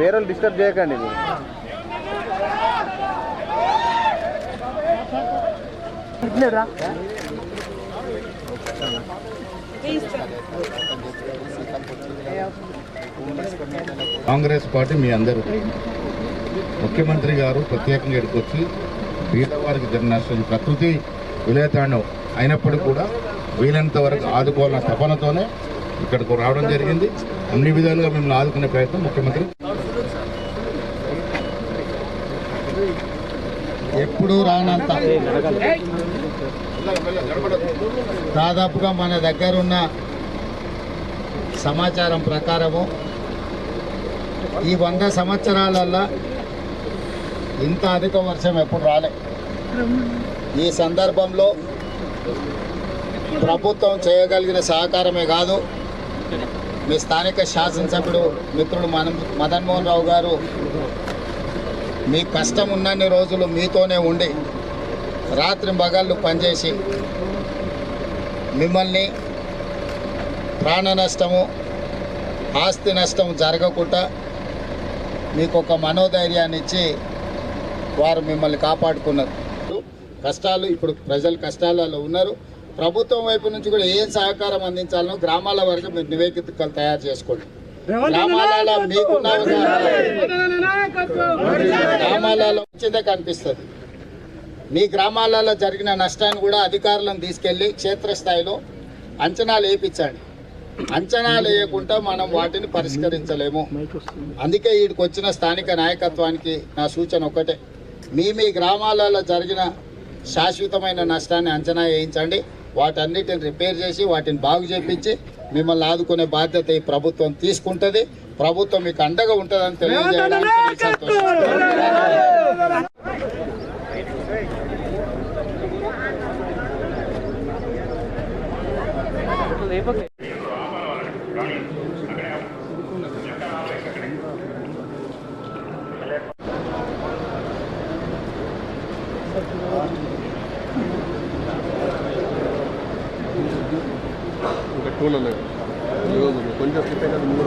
వేరే డిస్టర్బ్ చేయకండి మీరు. కాంగ్రెస్ పార్టీ మీ అందరూ ముఖ్యమంత్రి గారు ప్రత్యేకంగా ఇక్కడికి వచ్చి పేదవారికి జరిగిన నష్టం ప్రకృతి విలయతాండం అయినప్పటికీ కూడా వీలైనంత వరకు ఆదుకోవాలన్న తపనతోనే ఇక్కడికి రావడం జరిగింది. అన్ని విధాలుగా మిమ్మల్ని ఆదుకునే ప్రయత్నం ముఖ్యమంత్రి ఎప్పుడూ రానంత దాదాపుగా మన దగ్గరున్న సమాచారం ప్రకారము ఈ 100 సంవత్సరాలల్లో ఇంత అధిక వర్షం ఎప్పుడు రాలే. ఈ సందర్భంలో ప్రభుత్వం చేయగలిగిన సహకారమే కాదు, మీ స్థానిక శాసనసభ్యుడు మిత్రుడు మదన్ మోహన్ రావు గారు మీ కష్టం ఉన్నన్ని రోజులు మీతోనే ఉండి రాత్రి పగళ్ళు పనిచేసి మిమ్మల్ని ప్రాణ నష్టము ఆస్తి నష్టం జరగకుండా మీకు ఒక మనోధైర్యాన్ని ఇచ్చి వారు మిమ్మల్ని కాపాడుకున్నారు. కష్టాలు ఇప్పుడు ప్రజలు కష్టాలలో ఉన్నారు. ప్రభుత్వం వైపు నుంచి కూడా ఏ సహకారం అందించాలనో గ్రామాల వరకు మీరు నివేదికలు తయారు చేసుకోండి. గ్రామాలలో మీకున్న గ్రామాలలో వచ్చిందే కనిపిస్తుంది. మీ గ్రామాలలో జరిగిన నష్టాన్ని కూడా అధికారులను తీసుకెళ్ళి క్షేత్రస్థాయిలో అంచనాలు వేయించండి. అంచనాలు వేయకుండా మనం వాటిని పరిష్కరించలేము. అందుకే వీడికి వచ్చిన స్థానిక నాయకత్వానికి నా సూచన ఒకటే, మీ గ్రామాలలో జరిగిన శాశ్వతమైన నష్టాన్ని అంచనా వేయించండి. వాటన్నిటిని రిపేర్ చేసి వాటిని బాగు చేయించి మిమ్మల్ని ఆదుకునే బాధ్యత ఈ ప్రభుత్వం తీసుకుంటుంది. ప్రభుత్వం మీకు అండగా ఉంటుందని తెలియజేయడానికి సంతోషం. ఇంకా టూల్ ఉన్నాయి కొంచెం స్లిప్ అయినా 3